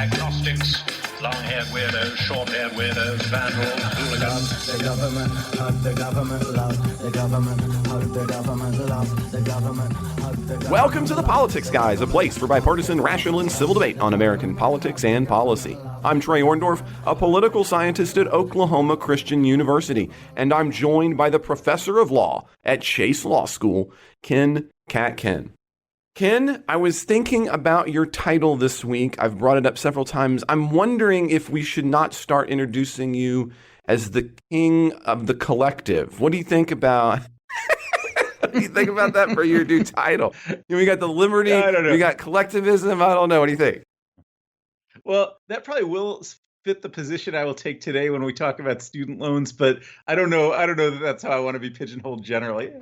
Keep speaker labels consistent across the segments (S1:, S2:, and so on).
S1: agnostics, long-haired weirdos, short-haired weirdos, vandals, hooligans.
S2: The government, hug the government, love the government, hug the government, love the government, hug the government.
S3: Welcome to The Politics Guys, a place for bipartisan, rational, and civil debate on American politics and policy. I'm Trey Orndorff, a political scientist at Oklahoma Christian University, and I'm joined by the professor of law at Chase Law School, Ken Katkin. Ken, I was thinking about your title this week. I've brought it up several times. I'm wondering if we should not start introducing you as the king of the collective. What do you think about what do you think about that for your new title? We got the liberty,
S4: I don't know.
S3: we got collectivism. I don't know. What do you think?
S4: Well, that probably will fit the position I will take today when we talk about student loans, but I don't know that that's how I want to be pigeonholed generally.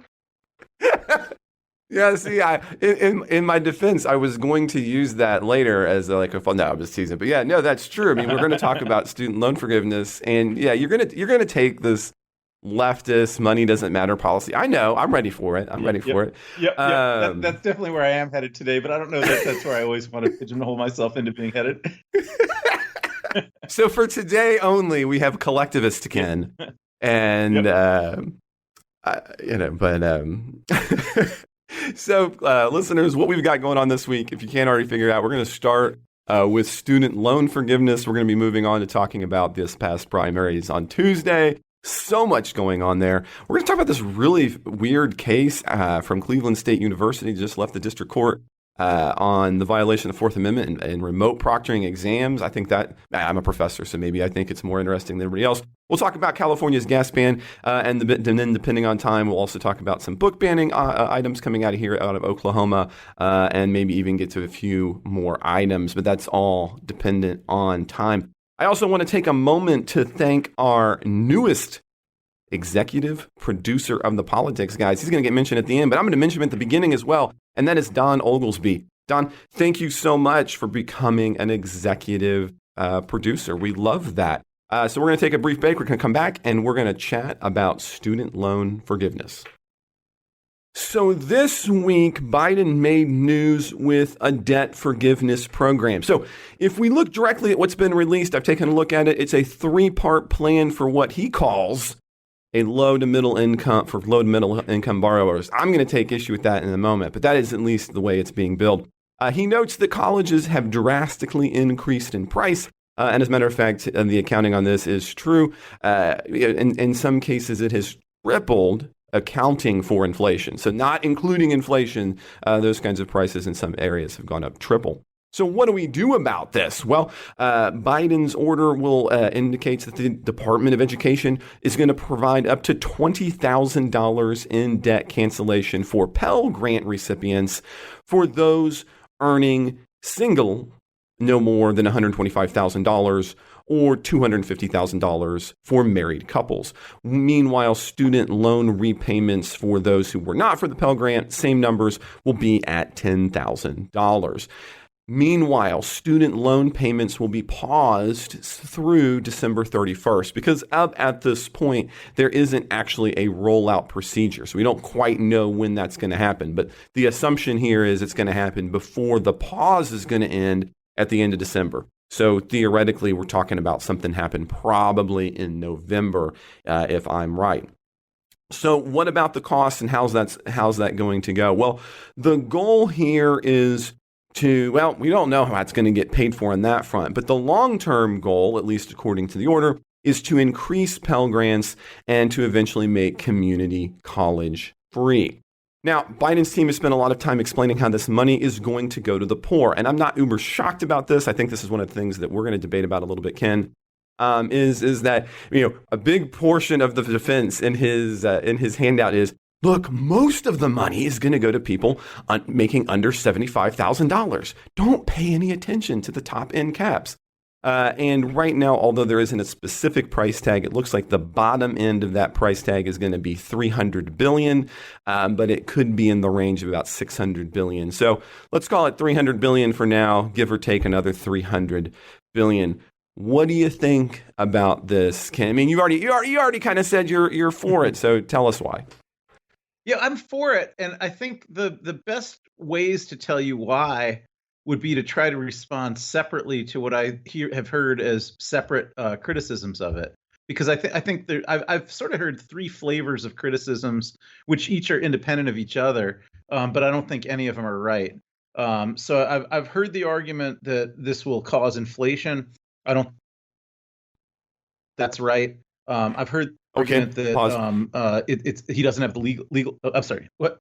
S3: Yeah, see, in my defense, I was going to use that later as a fun. No, I'm just teasing. But yeah, no, that's true. I mean, we're going to talk about student loan forgiveness, and yeah, you're gonna take this leftist money doesn't matter policy. I know, I'm ready for it. I'm ready for it.
S4: Yep. That's definitely where I am headed today, but I don't know that that's where I always want to pigeonhole myself into being headed.
S3: So for today only, we have collectivist Ken, and So, listeners, what we've got going on this week, if you can't already figure it out, we're going to start with student loan forgiveness. We're going to be moving on to talking about this past primaries on Tuesday. So much going on there. We're going to talk about this really weird case from Cleveland State University, just left the district court on the violation of the Fourth Amendment and remote proctoring exams. I think that, I'm a professor, so maybe I think it's more interesting than everybody else. We'll talk about California's gas ban, and then depending on time, we'll also talk about some book banning items coming out of Oklahoma, and maybe even get to a few more items, but that's all dependent on time. I also want to take a moment to thank our newest executive producer of The Politics Guys. He's going to get mentioned at the end, but I'm going to mention him at the beginning as well, and that is Don Oglesby. Don, thank you so much for becoming an executive producer. We love that. So we're going to take a brief break. We're going to come back, and we're going to chat about student loan forgiveness. So this week, Biden made news with a debt forgiveness program. So if we look directly at what's been released, I've taken a look at it. It's a three-part plan for what he calls a low to middle income borrowers. I'm going to take issue with that in a moment, but that is at least the way it's being billed. He notes that colleges have drastically increased in price. And as a matter of fact, the accounting on this is true. In some cases, it has tripled, accounting for inflation. So not including inflation, those kinds of prices in some areas have gone up triple. So what do we do about this? Well, Biden's order indicates that the Department of Education is going to provide up to $20,000 in debt cancellation for Pell Grant recipients for those earning single no more than $125,000 or $250,000 for married couples. Meanwhile, student loan repayments for those who were not for the Pell Grant, same numbers, will be at $10,000. Meanwhile, student loan payments will be paused through December 31st because up at this point, there isn't actually a rollout procedure. So we don't quite know when that's going to happen. But the assumption here is it's going to happen before the pause is going to end at the end of December. So theoretically, we're talking about something happen probably in November, if I'm right. So what about the costs and how's that going to go? Well, the goal here is we don't know how it's going to get paid for on that front, but the long-term goal, at least according to the order, is to increase Pell Grants and to eventually make community college free. Now, Biden's team has spent a lot of time explaining how this money is going to go to the poor, and I'm not uber shocked about this. I think this is one of the things that we're going to debate about a little bit, Ken, is that a big portion of the defense in his handout is, look, most of the money is going to go to people making under $75,000. Don't pay any attention to the top end caps. And right now, although there isn't a specific price tag, it looks like the bottom end of that price tag is going to be $300 billion, but it could be in the range of about $600 billion. So let's call it $300 billion for now, give or take another $300 billion. What do you think about this, Ken? I mean, you already kind of said you're for it, so tell us why.
S4: Yeah, I'm for it, and I think the best ways to tell you why would be to try to respond separately to what have heard as separate criticisms of it. Because I think I've sort of heard three flavors of criticisms, which each are independent of each other, but I don't think any of them are right. So I've heard the argument that this will cause inflation. I don't. That's right. I've heard the
S3: Okay,
S4: argument that
S3: pause.
S4: he doesn't have the legal. I'm sorry. What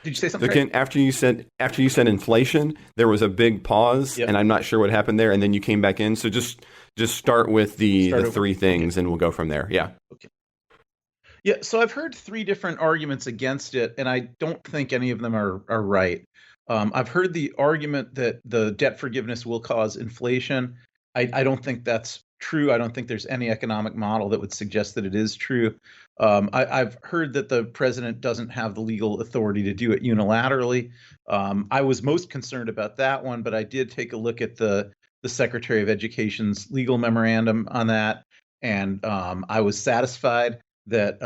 S4: did you say? Something?
S3: Again, after you said inflation, there was a big pause,
S4: Yep.
S3: and I'm not sure what happened there, and then you came back in. So just start with the three things, and we'll go from there. Yeah.
S4: Okay. Yeah. So I've heard three different arguments against it, and I don't think any of them are right. I've heard the argument that the debt forgiveness will cause inflation. I don't think that's true. I don't think there's any economic model that would suggest that it is true. I've heard that the president doesn't have the legal authority to do it unilaterally. I was most concerned about that one, but I did take a look at the Secretary of Education's legal memorandum on that, and I was satisfied that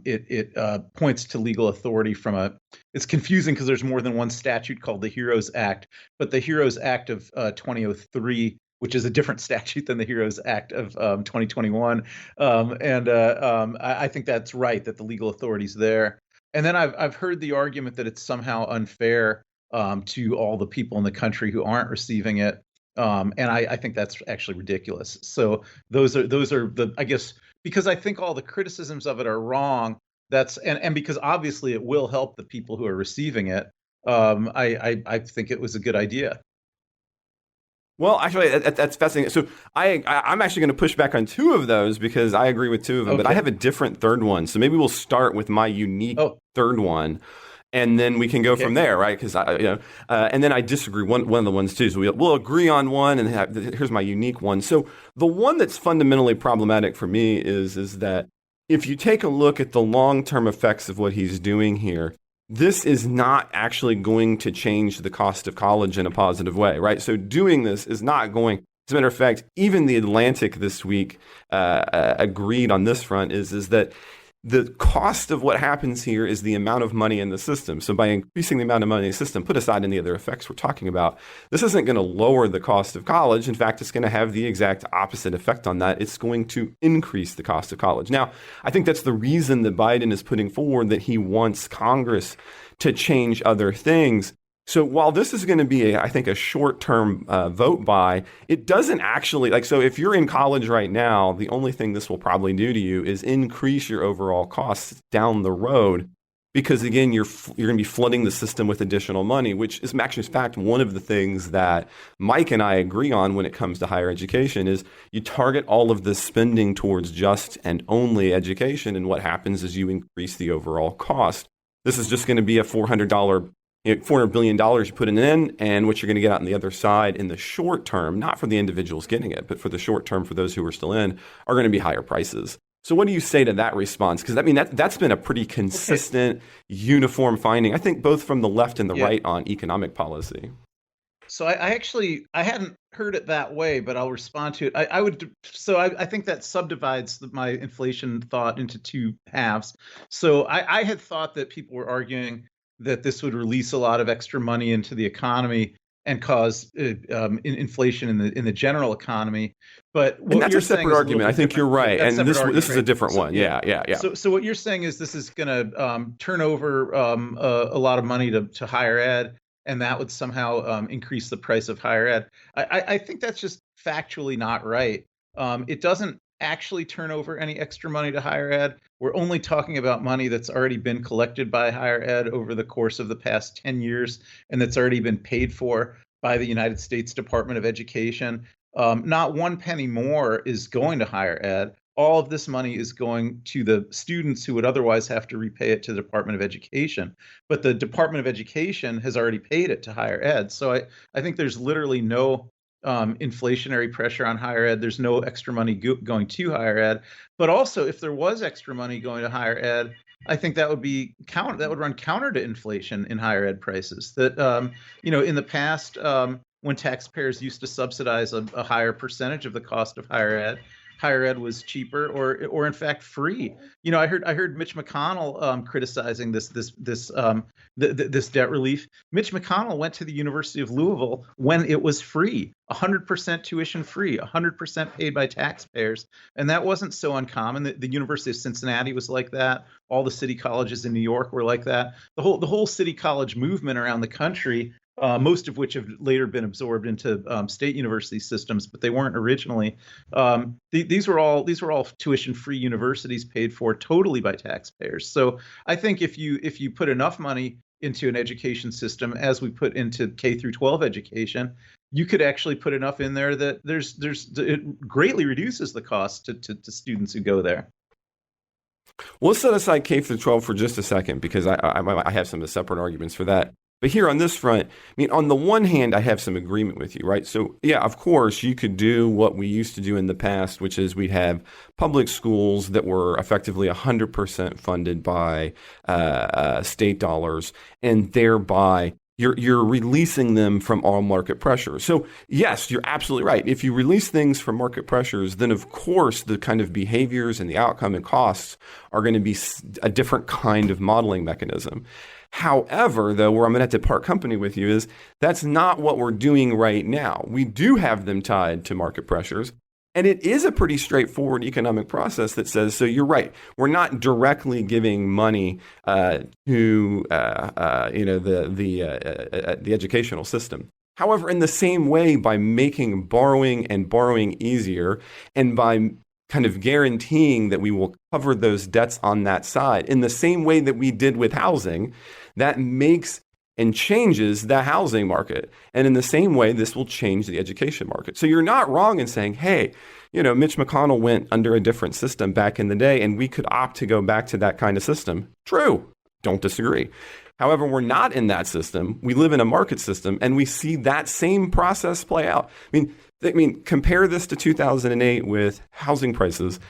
S4: it points to legal authority from a. It's confusing because there's more than one statute called the HEROES Act, but the HEROES Act of 2003, which is a different statute than the HEROES Act of 2021, I think that's right, that the legal authority's there. And then I've heard the argument that it's somehow unfair to all the people in the country who aren't receiving it, and I think that's actually ridiculous. So those are the, I guess, because I think all the criticisms of it are wrong. And because obviously it will help the people who are receiving it. I think it was a good idea.
S3: Well, actually, that's fascinating. So I'm actually going to push back on two of those because I agree with two of them, but I have a different third one. So maybe we'll start with my unique third one, and then we can go from there, right? Because and then I disagree one of the ones too. So we'll agree on one, and here's my unique one. So the one that's fundamentally problematic for me is that if you take a look at the long-term effects of what he's doing here, this is not actually going to change the cost of college in a positive way, right? So doing this is not going. As a matter of fact, even the Atlantic this week agreed on this front is that the cost of what happens here is the amount of money in the system. So by increasing the amount of money in the system, put aside any other effects we're talking about, this isn't going to lower the cost of college. In fact, it's going to have the exact opposite effect on that. It's going to increase the cost of college. Now, I think that's the reason that Biden is putting forward that he wants Congress to change other things. So while this is going to be, I think, a short-term vote buy, it doesn't actually, so if you're in college right now, the only thing this will probably do to you is increase your overall costs down the road because, again, you're going to be flooding the system with additional money, which is actually, in fact, one of the things that Mike and I agree on when it comes to higher education is you target all of this spending towards just and only education, and what happens is you increase the overall cost. This is just going to be a $400 $400 billion you put in, and what you're going to get out on the other side in the short term, not for the individuals getting it, but for the short term for those who are still in, are going to be higher prices. So what do you say to that response? Because I mean, that's been a pretty consistent, uniform finding, I think, both from the left and the right on economic policy.
S4: So I hadn't heard it that way, but I'll respond to it. I think that subdivides my inflation thought into two halves. So I had thought that people were arguing that this would release a lot of extra money into the economy and cause inflation in the general economy. But
S3: and that's a separate argument. I think you're right, and this is a different one. Yeah.
S4: So what you're saying is this is going to turn over a lot of money to higher ed, and that would somehow increase the price of higher ed. I think that's just factually not right. It doesn't actually turn over any extra money to higher ed. We're only talking about money that's already been collected by higher ed over the course of the past 10 years, and that's already been paid for by the United States Department of Education. Not one penny more is going to higher ed. All of this money is going to the students who would otherwise have to repay it to the Department of Education. But the Department of Education has already paid it to higher ed. So I think there's literally no inflationary pressure on higher ed. There's no extra money going to higher ed. But also, if there was extra money going to higher ed, I think that would run counter to inflation in higher ed prices. That in the past, when taxpayers used to subsidize a higher percentage of the cost of higher ed, higher ed was cheaper or in fact free. I heard Mitch McConnell criticizing this debt relief. Mitch McConnell went to the University of Louisville when it was free, 100% tuition free, 100% paid by taxpayers, and that wasn't so uncommon. The University of Cincinnati was like that. All the city colleges in New York were like that. The whole city college movement around the country, most of which have later been absorbed into state university systems, but they weren't originally. These were all tuition-free universities paid for totally by taxpayers. So I think if you put enough money into an education system, as we put into K through 12 education, you could actually put enough in there that it greatly reduces the cost to students who go there.
S3: We'll set aside K through 12 for just a second because I have some separate arguments for that. But here on this front, I mean, on the one hand, I have some agreement with you, right? So, yeah, of course, you could do what we used to do in the past, which is we'd have public schools that were effectively 100% funded by state dollars, and thereby you're releasing them from all market pressure. So, yes, you're absolutely right. If you release things from market pressures, then of course the kind of behaviors and the outcome and costs are going to be a different kind of modeling mechanism. However, though, where I'm going to have to part company with you is that's not what we're doing right now. We do have them tied to market pressures. And it is a pretty straightforward economic process that says, so you're right, we're not directly giving money to the educational system. However, in the same way, by making borrowing easier, and by kind of guaranteeing that we will cover those debts on that side, in the same way that we did with housing, that makes and changes the housing market. And in the same way, this will change the education market. So you're not wrong in saying, hey, Mitch McConnell went under a different system back in the day, and we could opt to go back to that kind of system. True. Don't disagree. However, we're not in that system. We live in a market system, and we see that same process play out. I mean, compare this to 2008 with housing prices.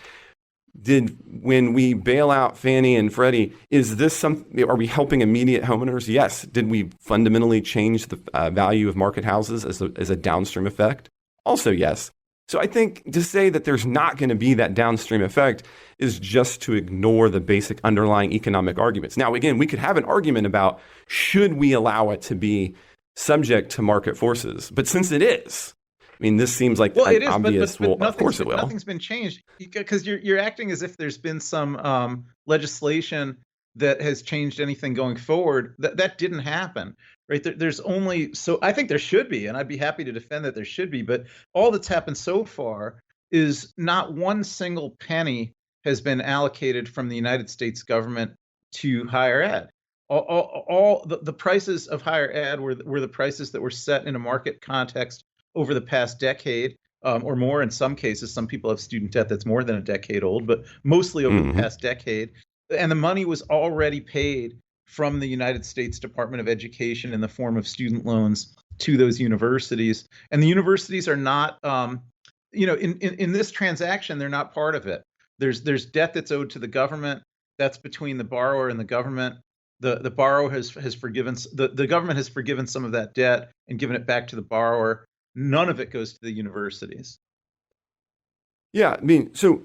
S3: When we bail out Fannie and Freddie, are we helping immediate homeowners? Yes. Did we fundamentally change the value of market houses as a downstream effect? Also, yes. So I think to say that there's not going to be that downstream effect is just to ignore the basic underlying economic arguments. Now, again, we could have an argument about should we allow it to be subject to market forces? But since it is, I mean, this seems like an obvious.
S4: But
S3: of course it will.
S4: Nothing's been changed because you're acting as if there's been some legislation that has changed anything going forward. That didn't happen, right? There's only I think there should be, and I'd be happy to defend that there should be. But all that's happened so far is not one single penny has been allocated from the United States government to higher ed. All the prices of higher ed were the prices that were set in a market context over the past decade or more. In some cases, some people have student debt that's more than a decade old, but mostly over the past decade. And the money was already paid from the United States Department of Education in the form of student loans to those universities. And the universities are not, in this transaction, they're not part of it. There's debt that's owed to the government. That's between the borrower and the government. The borrower has forgiven, the government has forgiven some of that debt and given it back to the borrower. None of it goes to the universities.
S3: Yeah, I mean, so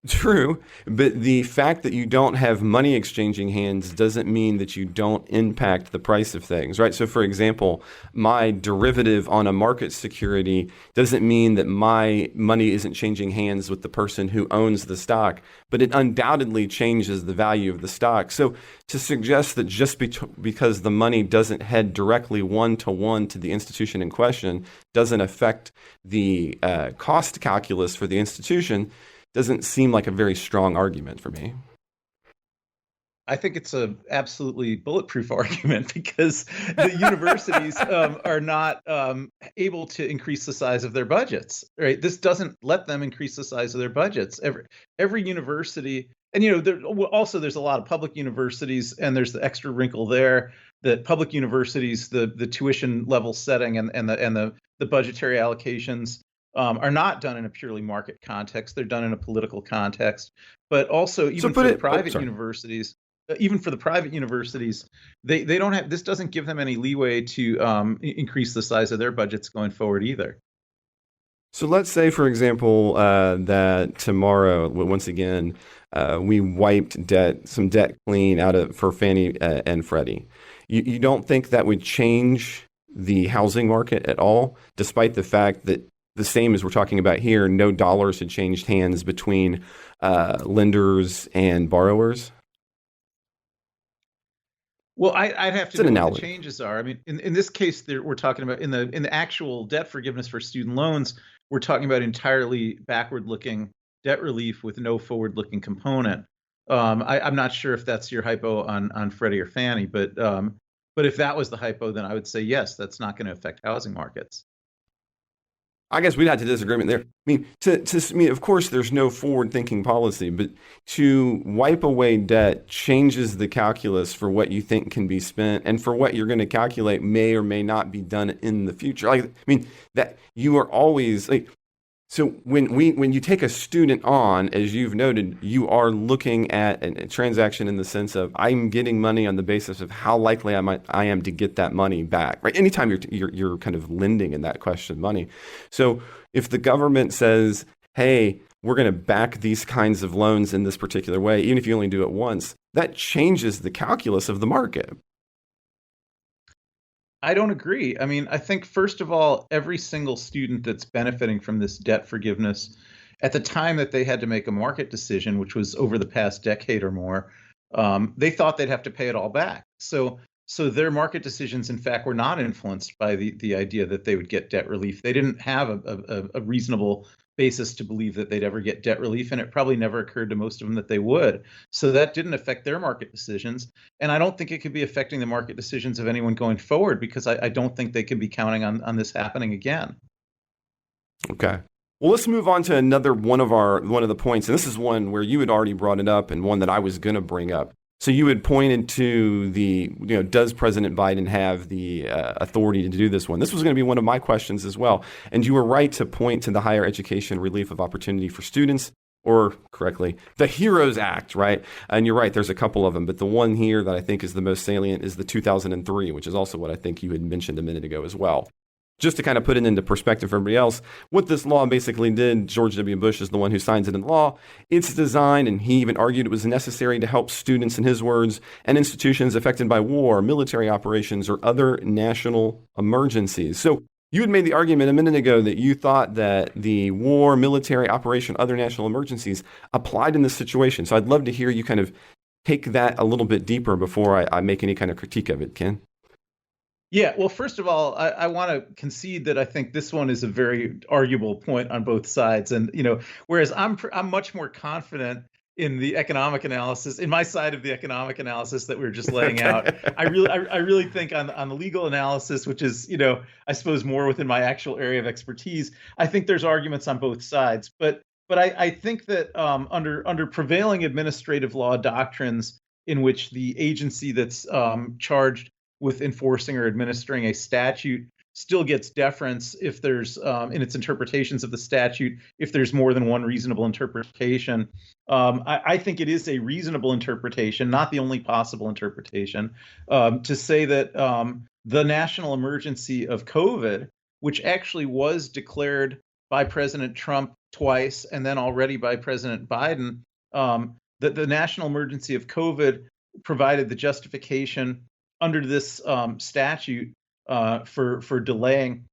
S3: true, but the fact that you don't have money exchanging hands doesn't mean that you don't impact the price of things, right? So, for example, my derivative on a market security doesn't mean that my money isn't changing hands with the person who owns the stock, but it undoubtedly changes the value of the stock. So to suggest that just because the money doesn't head directly one-to-one to the institution in question doesn't affect the cost calculus for the institution doesn't seem like a very strong argument for me.
S4: I think it's a absolutely bulletproof argument because the universities are not able to increase the size of their budgets. Right? This doesn't let them increase the size of their budgets. Every university, and there's a lot of public universities, and there's the extra wrinkle there that public universities, the tuition level setting and the budgetary allocations are not done in a purely market context. They're done in a political context. But also, even for the private universities, they don't have. This doesn't give them any leeway to increase the size of their budgets going forward either.
S3: So let's say, for example, that tomorrow, once again, we wiped some debt clean out of for Fannie and Freddie. You don't think that would change the housing market at all, despite the fact that the same as we're talking about here, no dollars had changed hands between lenders and borrowers?
S4: Well, I'd have to
S3: It's an
S4: know what the
S3: analogy.
S4: changes are. I mean, in this case, we're talking about in the actual debt forgiveness for student loans, we're talking about entirely backward-looking debt relief with no forward-looking component. I'm not sure if that's your hypo on Freddie or Fannie, but if that was the hypo, then I would say yes, that's not going to affect housing markets.
S3: I guess we'd have to disagreement there. I mean, I mean, of course, there's no forward-thinking policy, but to wipe away debt changes the calculus for what you think can be spent and for what you're going to calculate may or may not be done in the future. Like, I mean, that you are always like, so when you take a student on, as you've noted, you are looking at a transaction in the sense of I'm getting money on the basis of how likely I am to get that money back. Right? Anytime you're kind of lending in that question of money. So if the government says, "Hey, we're going to back these kinds of loans in this particular way," even if you only do it once, that changes the calculus of the market.
S4: I don't agree. I mean, I think first of all, every single student that's benefiting from this debt forgiveness, at the time that they had to make a market decision, which was over the past decade or more, they thought they'd have to pay it all back. So their market decisions, in fact, were not influenced by the idea that they would get debt relief. They didn't have a reasonable basis to believe that they'd ever get debt relief, and it probably never occurred to most of them that they would. So that didn't affect their market decisions. And I don't think it could be affecting the market decisions of anyone going forward because I don't think they can be counting on this happening again.
S3: Okay. Well, let's move on to another one of the points, and this is one where you had already brought it up, and one that I was going to bring up. So you had pointed to does President Biden have the authority to do this one? This was going to be one of my questions as well, and you were right to point to the Higher Education Relief of Opportunity for Students, or correctly, the HEROES Act, right? And you're right, there's a couple of them, but the one here that I think is the most salient is the 2003, which is also what I think you had mentioned a minute ago as well. Just to kind of put it into perspective for everybody else, what this law basically did, George W. Bush is the one who signs it into law. It's designed, and he even argued it was necessary to help students, in his words, and institutions affected by war, military operations, or other national emergencies. So you had made the argument a minute ago that you thought that the war, military operation, other national emergencies applied in this situation. So I'd love to hear you kind of take that a little bit deeper before I make any kind of critique of it, Ken.
S4: Yeah, well, first of all, I want to concede that I think this one is a very arguable point on both sides, and whereas I'm much more confident in the economic analysis, in my side of the economic analysis that we were just laying out.
S3: Okay.
S4: I really think on the legal analysis, which is I suppose more within my actual area of expertise, I think there's arguments on both sides, but I think that under prevailing administrative law doctrines in which the agency that's charged with enforcing or administering a statute still gets deference if there's in its interpretations of the statute if there's more than one reasonable interpretation. I think it is a reasonable interpretation, not the only possible interpretation, to say that the national emergency of COVID, which actually was declared by President Trump twice and then already by President Biden, that the national emergency of COVID provided the justification under this statute for delaying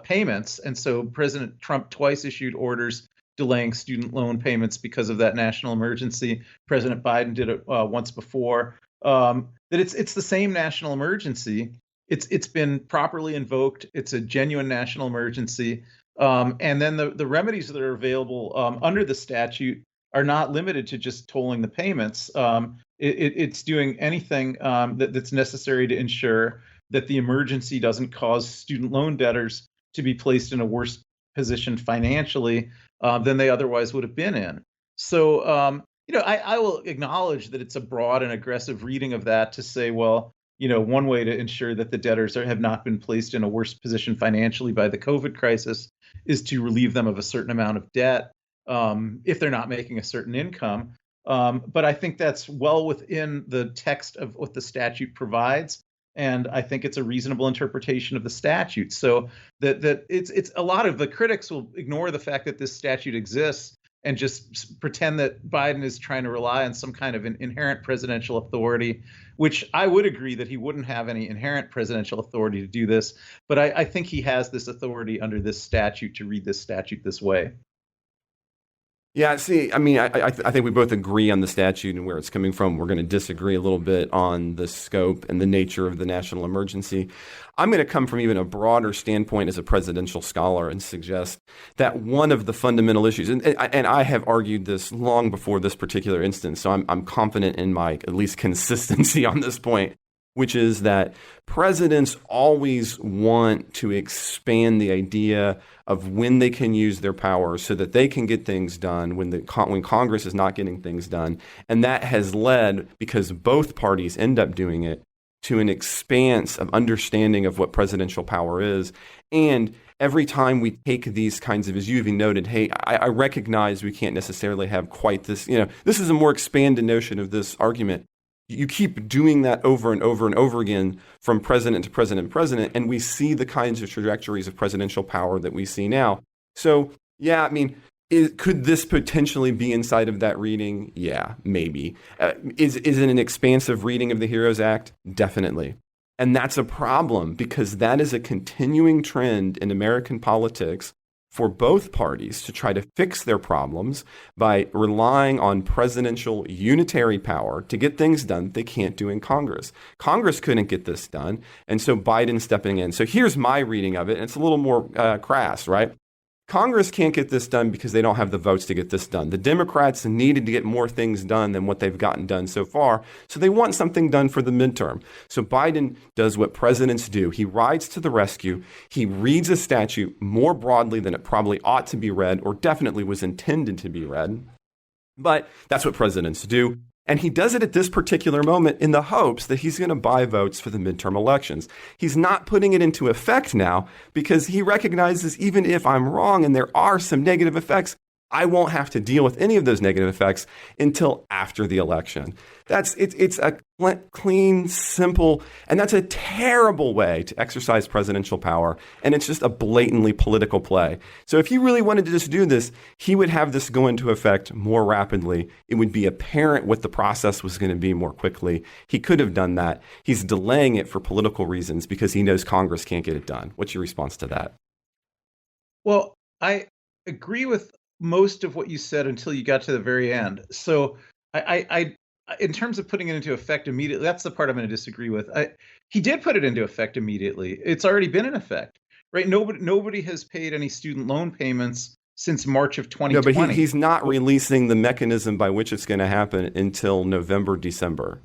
S4: payments. And so President Trump twice issued orders delaying student loan payments because of that national emergency. President Biden did it once before. That it's the same national emergency. It's been properly invoked. It's a genuine national emergency. And then the remedies that are available under the statute are not limited to just tolling the payments. It's doing anything that's necessary to ensure that the emergency doesn't cause student loan debtors to be placed in a worse position financially than they otherwise would have been in. So, I will acknowledge that it's a broad and aggressive reading of that to say, well, one way to ensure that the debtors have not been placed in a worse position financially by the COVID crisis is to relieve them of a certain amount of debt if they're not making a certain income. But I think that's well within the text of what the statute provides. and I think it's a reasonable interpretation of the statute. So that it's a lot of the critics will ignore the fact that this statute exists and just pretend that Biden is trying to rely on some kind of an inherent presidential authority, which I would agree that he wouldn't have any inherent presidential authority to do this. But I think he has this authority under this statute to read this statute this way.
S3: Yeah, see, I mean, I think we both agree on the statute and where it's coming from. We're going to disagree a little bit on the scope and the nature of the national emergency. I'm going to come from even a broader standpoint as a presidential scholar and suggest that one of the fundamental issues, and I have argued this long before this particular instance, so I'm confident in my at least consistency on this point, which is that presidents always want to expand the idea of when they can use their power so that they can get things done when Congress is not getting things done. And that has led, because both parties end up doing it, to an expanse of understanding of what presidential power is. And every time we take these kinds of, as you even noted, hey, I recognize we can't necessarily have quite this, this is a more expanded notion of this argument. You keep doing that over and over and over again from president to president to president, and we see the kinds of trajectories of presidential power that we see now. So, yeah, I mean, could this potentially be inside of that reading? Yeah, maybe. Is it an expansive reading of the HEROES Act? Definitely. And that's a problem because that is a continuing trend in American politics for both parties to try to fix their problems by relying on presidential unitary power to get things done they can't do in Congress. Congress couldn't get this done, and so Biden's stepping in. So here's my reading of it, and it's a little more crass, right? Congress can't get this done because they don't have the votes to get this done. The Democrats needed to get more things done than what they've gotten done so far, so they want something done for the midterm. So Biden does what presidents do. He rides to the rescue. He reads a statute more broadly than it probably ought to be read or definitely was intended to be read. But that's what presidents do. And he does it at this particular moment in the hopes that he's going to buy votes for the midterm elections. He's not putting it into effect now because he recognizes even if I'm wrong and there are some negative effects, I won't have to deal with any of those negative effects until after the election. It's a clean, simple, and that's a terrible way to exercise presidential power. And it's just a blatantly political play. So if he really wanted to just do this, he would have this go into effect more rapidly. It would be apparent what the process was going to be more quickly. He could have done that. He's delaying it for political reasons because he knows Congress can't get it done. What's your response to that?
S4: Well, I agree with most of what you said until you got to the very end. So I in terms of putting it into effect immediately, that's the part I'm going to disagree with. He did put it into effect immediately. It's already been in effect, right? Nobody has paid any student loan payments since March of 2020.
S3: No, but he's not releasing the mechanism by which it's going to happen until November, December.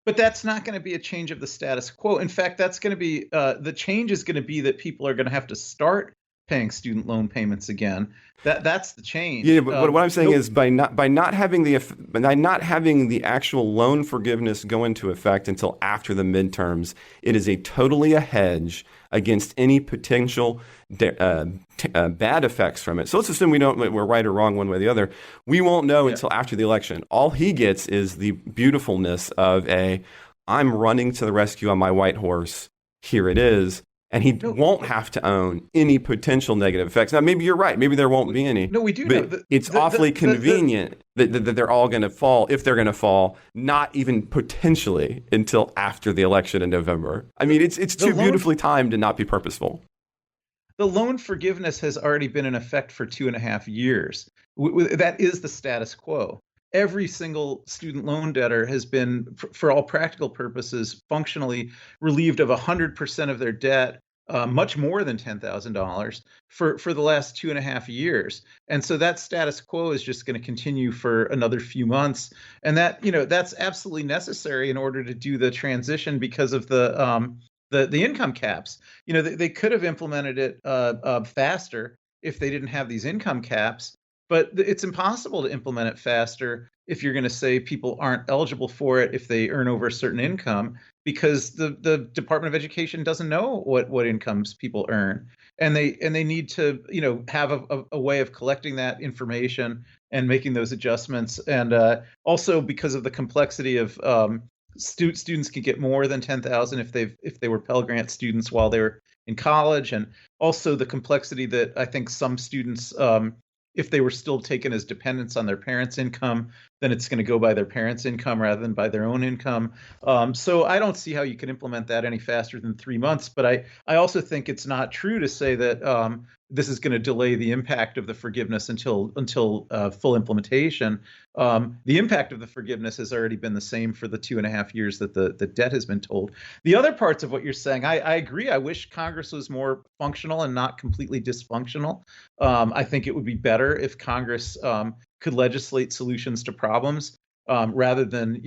S4: But that's not going to be a change of the status quo. In fact, that's going to be the change is going to be that people are going to have to start paying student loan payments again. That's the change.
S3: Yeah, but what I'm saying is by not having the actual loan forgiveness go into effect until after the midterms, it is totally a hedge against any potential bad effects from it. So let's assume we're right or wrong one way or the other. We won't know until after the election. All he gets is the beautifulness of I'm running to the rescue on my white horse. Here it is. And he won't have to own any potential negative effects. Now, maybe you're right. Maybe there won't be any.
S4: No, we do
S3: but
S4: know.
S3: It's awfully convenient that they're all going to fall, if they're going to fall, not even potentially until after the election in November. I mean, it's too beautifully timed to not be purposeful.
S4: The loan forgiveness has already been in effect for 2.5 years. That is the status quo. Every single student loan debtor has been, for all practical purposes, functionally relieved of 100% of their debt, much more than $10,000 for the last 2.5 years. And so that status quo is just going to continue for another few months. And that's absolutely necessary in order to do the transition because of the income caps. They could have implemented it faster if they didn't have these income caps. But it's impossible to implement it faster if you're going to say people aren't eligible for it if they earn over a certain income, because the Department of Education doesn't know what incomes people earn, and they need to have a way of collecting that information and making those adjustments. And also because of the complexity of students can get more than 10,000 if they were Pell Grant students while they were in college, and also the complexity that I think some students, if they were still taken as dependents on their parents' income, then it's going to go by their parents' income rather than by their own income. So I don't see how you can implement that any faster than 3 months. But I also think it's not true to say that this is going to delay the impact of the forgiveness until full implementation. The impact of the forgiveness has already been the same for the 2.5 years that the debt has been told. The other parts of what you're saying, I agree. I wish Congress was more functional and not completely dysfunctional. I think it would be better if Congress could legislate solutions to problems rather than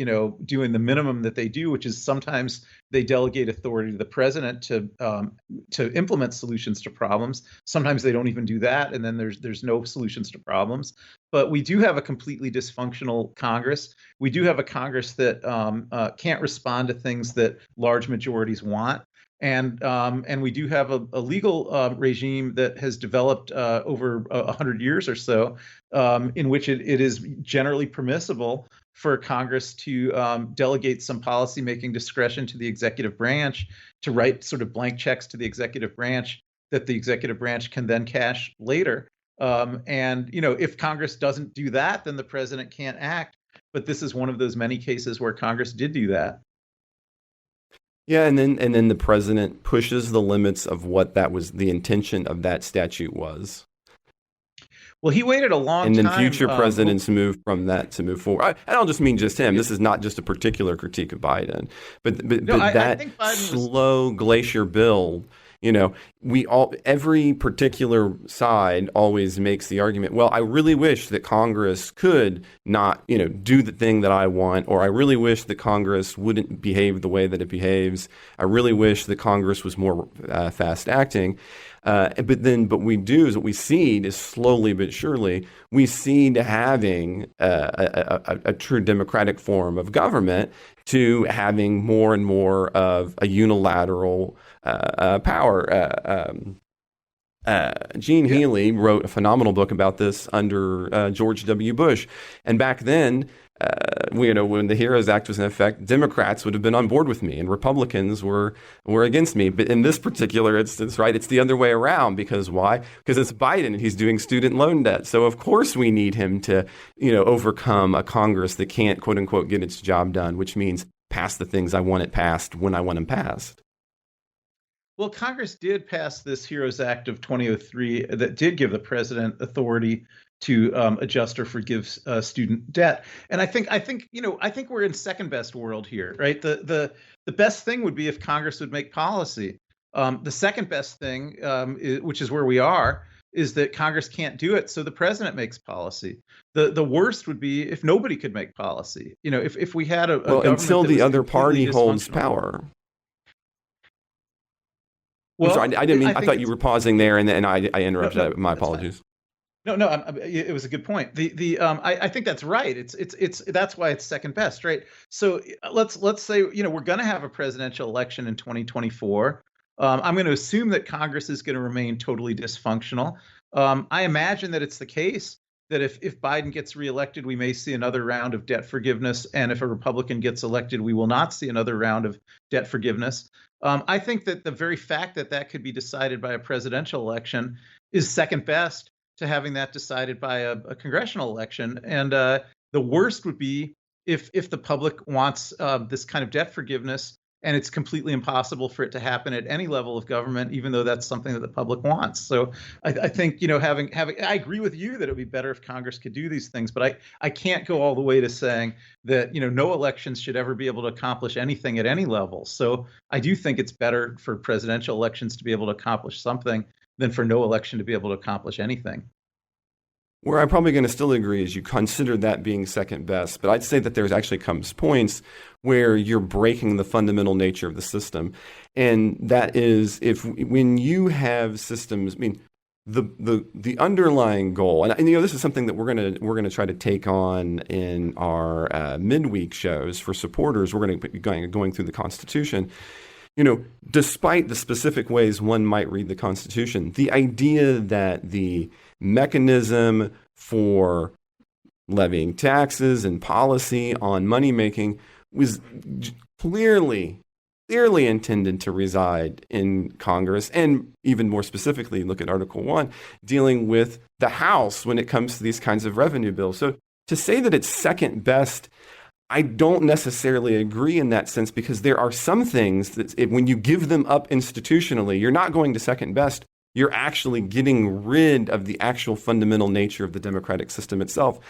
S4: doing the minimum that they do, which is sometimes they delegate authority to the president to implement solutions to problems. Sometimes they don't even do that, and then there's no solutions to problems. But we do have a completely dysfunctional Congress. We do have a Congress that can't respond to things that large majorities want. And we do have a legal regime that has developed over 100 years or so, in which it is generally permissible for Congress to delegate some policymaking discretion to the executive branch to write sort of blank checks to the executive branch that the executive branch can then cash later. And if Congress doesn't do that, then the president can't act. But this is one of those many cases where Congress did do that.
S3: Yeah, and then the president pushes the limits of what that was the intention of that statute was.
S4: Well, he waited a long
S3: time. And then
S4: time,
S3: future presidents move from that to move forward. I don't just mean just him. This is not just a particular critique of Biden, but I think Biden slow glacier build. Every particular side always makes the argument, well, I really wish that Congress could not, do the thing that I want, or I really wish that Congress wouldn't behave the way that it behaves. I really wish that Congress was more fast acting. But what we cede is slowly but surely, we cede having a true democratic form of government to having more and more of a unilateral power. Gene Healy wrote a phenomenal book about this under George W. Bush. And back then, when the HEROES Act was in effect, Democrats would have been on board with me and Republicans were against me. But in this particular instance, right, it's the other way around. Because why? Because it's Biden and he's doing student loan debt. So of course we need him to, overcome a Congress that can't, quote unquote, get its job done, which means pass the things I want it passed when I want them passed.
S4: Well, Congress did pass this HEROES Act of 2003 that did give the president authority to adjust or forgive student debt. And I think we're in second best world here, right? The best thing would be if Congress would make policy. The second best thing, which is where we are, is that Congress can't do it, so the president makes policy. The worst would be if nobody could make policy. If we had a government
S3: until the other party holds power. Well, sorry, I didn't mean. I thought you were pausing there, and I interrupted. No, my apologies.
S4: No, it was a good point. I think that's right. It's that's why it's second best, right? So let's say we're going to have a presidential election in 2024. I'm going to assume that Congress is going to remain totally dysfunctional. I imagine that it's the case that if Biden gets reelected, we may see another round of debt forgiveness, and if a Republican gets elected, we will not see another round of debt forgiveness. I think that the very fact that could be decided by a presidential election is second best to having that decided by a congressional election. And the worst would be if the public wants this kind of debt forgiveness, and it's completely impossible for it to happen at any level of government, even though that's something that the public wants. So I think I agree with you that it would be better if Congress could do these things, but I can't go all the way to saying that no elections should ever be able to accomplish anything at any level. So I do think it's better for presidential elections to be able to accomplish something than for no election to be able to accomplish anything.
S3: Where I'm probably going to still agree is you consider that being second best, but I'd say that there's actually comes points where you're breaking the fundamental nature of the system. And that is when you have systems, the underlying goal, and this is something that we're going to try to take on in our midweek shows for supporters. We're going to be going through the Constitution. Despite the specific ways one might read the Constitution, the idea that the mechanism for levying taxes and policy on money making was clearly intended to reside in Congress, and even more specifically, look at Article 1, dealing with the House when it comes to these kinds of revenue bills. So to say that it's second best, I don't necessarily agree in that sense, because there are some things that when you give them up institutionally, you're not going to second best. You're actually getting rid of the actual fundamental nature of the democratic system itself.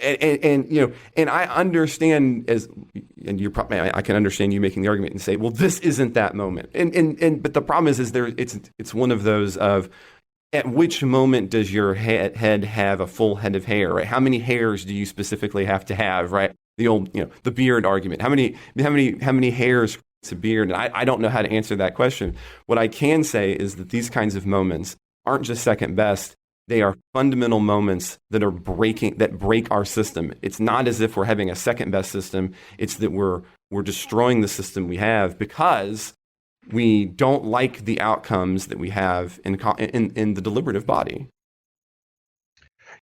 S3: And I understand I can understand you making the argument and say, well, this isn't that moment. But the problem is it's one of those of, at which moment does your head have a full head of hair, right? How many hairs do you specifically have to have, right? The old, the beard argument. How many hairs creates a beard? And I don't know how to answer that question. What I can say is that these kinds of moments aren't just second best. They are fundamental moments that break our system. It's not as if we're having a second best system. It's that we're destroying the system we have because we don't like the outcomes that we have in the deliberative body.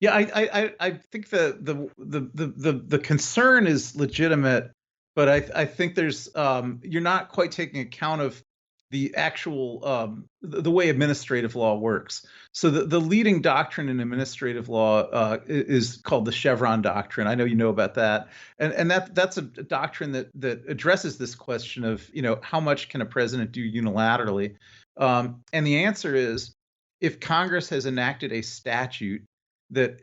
S4: Yeah, I think the concern is legitimate, but I think there's you're not quite taking account of the actual the way administrative law works. So the leading doctrine in administrative law is called the Chevron doctrine. I know you know about that, and that's a doctrine that addresses this question of how much can a president do unilaterally, and the answer is, if Congress has enacted a statute that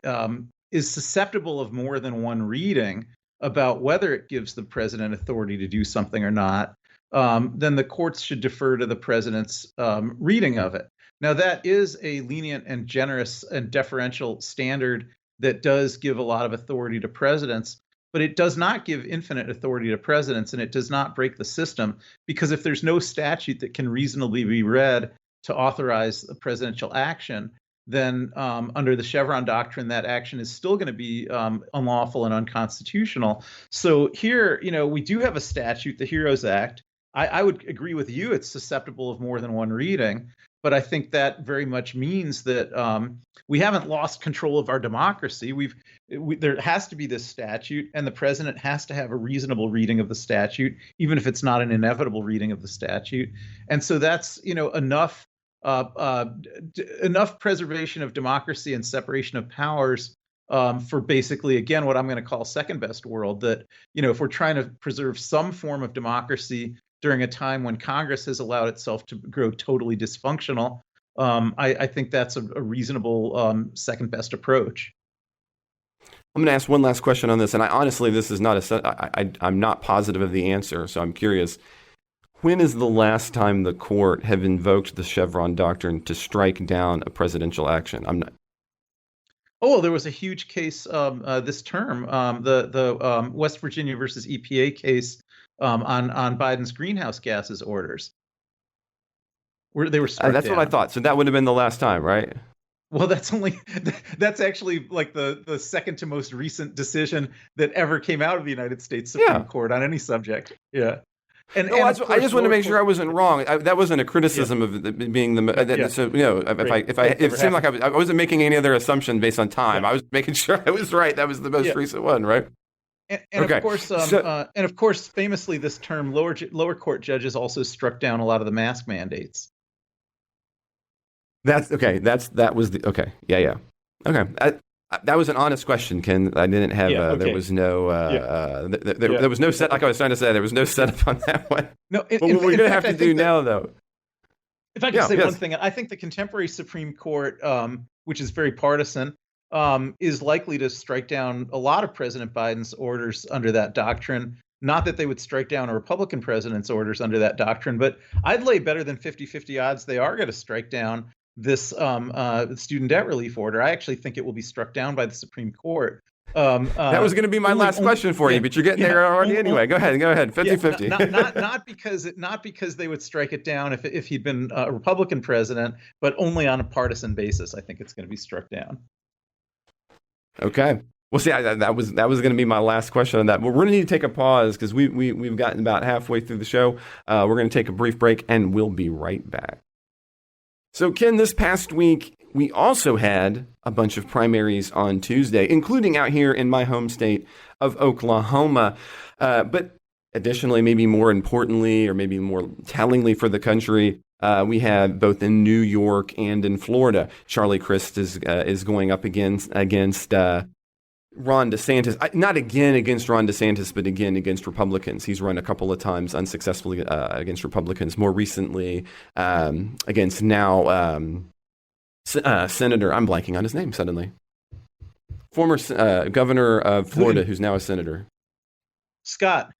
S4: is susceptible of more than one reading about whether it gives the president authority to do something or not, then the courts should defer to the president's reading of it. Now, that is a lenient and generous and deferential standard that does give a lot of authority to presidents, but it does not give infinite authority to presidents, and it does not break the system, because if there's no statute that can reasonably be read to authorize a presidential action, then under the Chevron doctrine, that action is still going to be unlawful and unconstitutional. So here, we do have a statute, the HEROES Act. I would agree with you, it's susceptible of more than one reading, but I think that very much means that we haven't lost control of our democracy. There has to be this statute, and the president has to have a reasonable reading of the statute, even if it's not an inevitable reading of the statute. And so that's enough preservation of democracy and separation of powers for basically, again, what I'm going to call second best world. That if we're trying to preserve some form of democracy during a time when Congress has allowed itself to grow totally dysfunctional, I think that's a reasonable second best approach.
S3: I'm going to ask one last question on this, and honestly, this is not I'm not positive of the answer, so I'm curious. When is the last time the court have invoked the Chevron doctrine to strike down a presidential action? I'm not.
S4: Oh, there was a huge case this term, the West Virginia versus EPA case on Biden's greenhouse gases orders, where they were struck
S3: that's
S4: down.
S3: what I thought. So that would have been the last time, right?
S4: Well, that's actually like the second to most recent decision that ever came out of the United States Supreme Court on any subject. Yeah. And I
S3: just want to make sure I wasn't wrong. That wasn't a criticism of it being the. So if it seemed like I wasn't making any other assumption based on time. I was making sure I was right. That was the most recent one, right?
S4: And of course, famously, this term lower court judges also struck down a lot of the mask mandates.
S3: That was an honest question, Ken. I didn't have. There was no. There was no set. Like I was trying to say, there was no setup on that one. No, what we're going to have to do now, though.
S4: If I could say one thing, I think the contemporary Supreme Court, which is very partisan, is likely to strike down a lot of President Biden's orders under that doctrine. Not that they would strike down a Republican president's orders under that doctrine, but I'd lay better than 50-50 odds they are going to strike down this student debt relief order. I actually think it will be struck down by the Supreme Court.
S3: That was going to be my last question for you, but you're getting there already anyway. Go ahead. 50-50.
S4: Not because they would strike it down if he'd been a Republican president, but only on a partisan basis. I think it's going to be struck down.
S3: Okay. Well, see, that was going to be my last question on that. But we're going to need to take a pause because we've gotten about halfway through the show. We're going to take a brief break, and we'll be right back. So, Ken, this past week, we also had a bunch of primaries on Tuesday, including out here in my home state of Oklahoma. But Additionally, maybe more importantly, or maybe more tellingly for the country, we have both in New York and in Florida, Charlie Crist is going up against Ron DeSantis. Not again against Ron DeSantis, but again against Republicans. He's run a couple of times unsuccessfully against Republicans. More recently, against now Senator. I'm blanking on his name suddenly. Former governor of Florida, who's now a senator.
S4: Scott.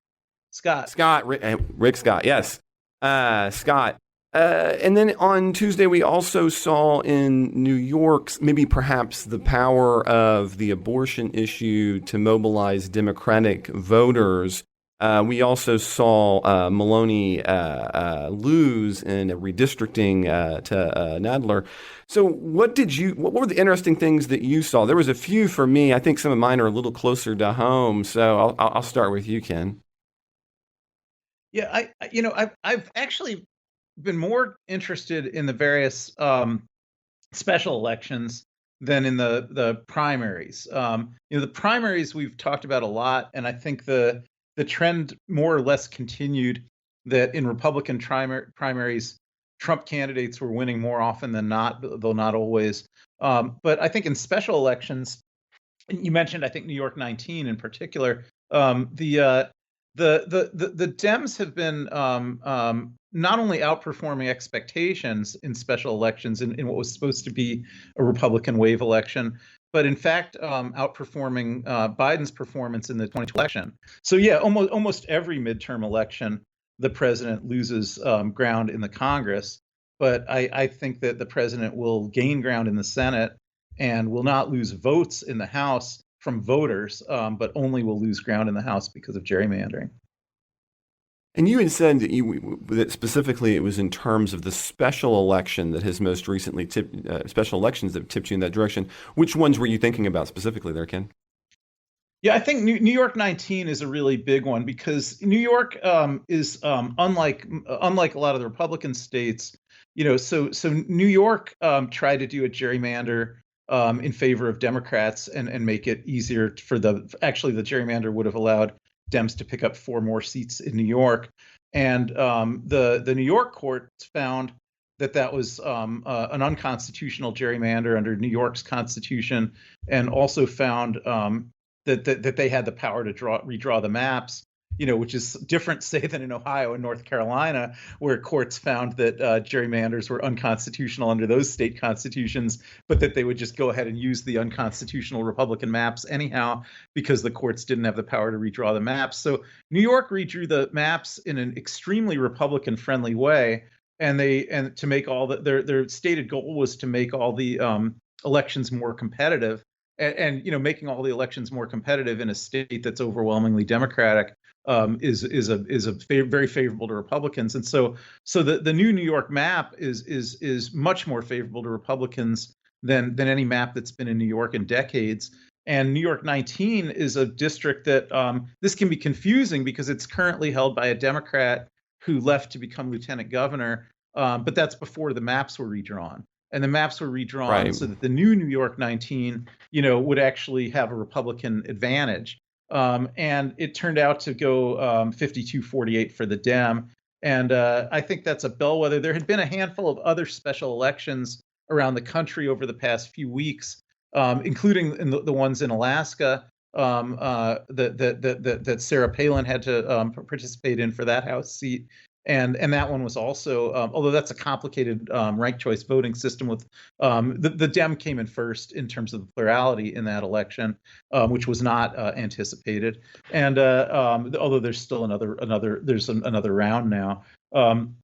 S3: Rick Scott, yes. Scott. And then on Tuesday, we also saw in New York, maybe perhaps the power of the abortion issue to mobilize Democratic voters. We also saw Maloney lose in a redistricting to Nadler. So what were the interesting things that you saw? There was a few for me. I think some of mine are a little closer to home. So I'll start with you, Ken.
S4: Yeah, I've actually been more interested in the various special elections than in the primaries. The primaries we've talked about a lot, and I think the trend more or less continued that in Republican primaries, Trump candidates were winning more often than not, though not always. But I think in special elections, you mentioned, I think New York 19 in particular, the Dems have been not only outperforming expectations in special elections in what was supposed to be a Republican wave election, but in fact outperforming Biden's performance in the 2020 election. So yeah, almost every midterm election, the president loses ground in the Congress, but I think that the president will gain ground in the Senate and will not lose votes in the House from voters, but only will lose ground in the House because of gerrymandering.
S3: And you had said that specifically it was in terms of the special election that has most recently special elections that have tipped you in that direction. Which ones were you thinking about specifically there, Ken?
S4: Yeah, I think New York 19 is a really big one because New York is unlike a lot of the Republican states. So New York tried to do a gerrymander in favor of Democrats and make it easier for the gerrymander would have allowed Dems to pick up 4 more seats in New York. And the New York court found that was an unconstitutional gerrymander under New York's constitution, and also found that they had the power to redraw the maps, which is different, say, than in Ohio and North Carolina, where courts found that gerrymanders were unconstitutional under those state constitutions, but that they would just go ahead and use the unconstitutional Republican maps anyhow, because the courts didn't have the power to redraw the maps. So New York redrew the maps in an extremely Republican-friendly way, and to make all their stated goal was to make all the elections more competitive. And making all the elections more competitive in a state that's overwhelmingly Democratic is very favorable to Republicans. And so the new New York map is much more favorable to Republicans than any map that's been in New York in decades. And New York 19 is a district that this can be confusing because it's currently held by a Democrat who left to become lieutenant governor, but that's before the maps were redrawn. And the maps were redrawn right, so that the new New York 19, would actually have a Republican advantage. And it turned out to go 52-48 for the Dem. And I think that's a bellwether. There had been a handful of other special elections around the country over the past few weeks, including the ones in Alaska that Sarah Palin had to participate in for that House seat. And that one was also, although that's a complicated ranked choice voting system, with the Dem came in first in terms of the plurality in that election, which was not anticipated. And although there's still another round now. And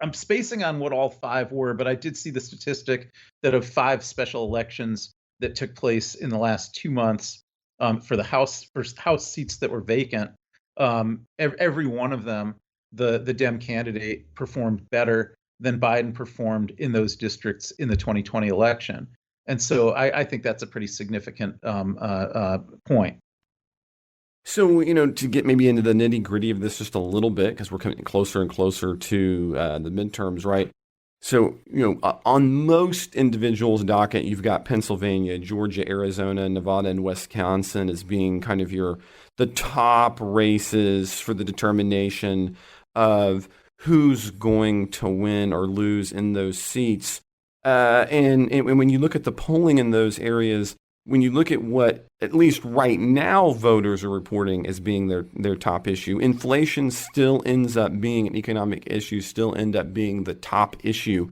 S4: I'm spacing on what all 5 were, but I did see the statistic that of 5 special elections that took place in the last 2 months for House seats that were vacant. Every one of them, the Dem candidate performed better than Biden performed in those districts in the 2020 election. And so I think that's a pretty significant point.
S3: So, to get maybe into the nitty gritty of this just a little bit, because we're coming closer and closer to the midterms, right? So, on most individuals' docket, you've got Pennsylvania, Georgia, Arizona, Nevada, and Wisconsin as being kind of the top races for the determination of who's going to win or lose in those seats. And when you look at the polling in those areas, when you look at what, at least right now, voters are reporting as being their top issue, inflation still ends up being an economic issue, still end up being the top issue.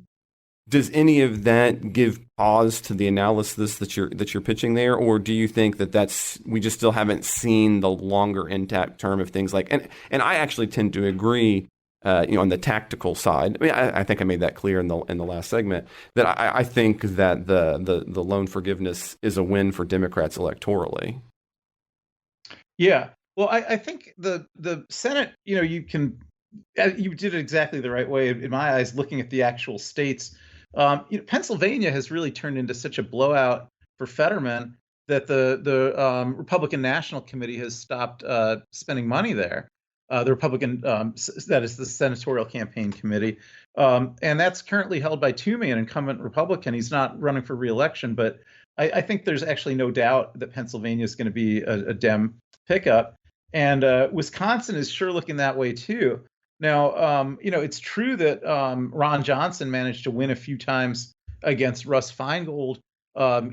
S3: Does any of that give pause to the analysis that you're pitching there, or do you think that we just still haven't seen the longer intact term of things like and I actually tend to agree. On the tactical side, I mean, I think I made that clear in the last segment that I think that the loan forgiveness is a win for Democrats electorally.
S4: Yeah. Well, I think the Senate, you did it exactly the right way in my eyes, looking at the actual states. Pennsylvania has really turned into such a blowout for Fetterman that the Republican National Committee has stopped spending money there. The Republican, that is the Senatorial Campaign Committee. And that's currently held by Toomey, an incumbent Republican. He's not running for re-election, but I think there's actually no doubt that Pennsylvania is going to be a Dem pickup. And Wisconsin is sure looking that way, too. Now, it's true that Ron Johnson managed to win a few times against Russ Feingold,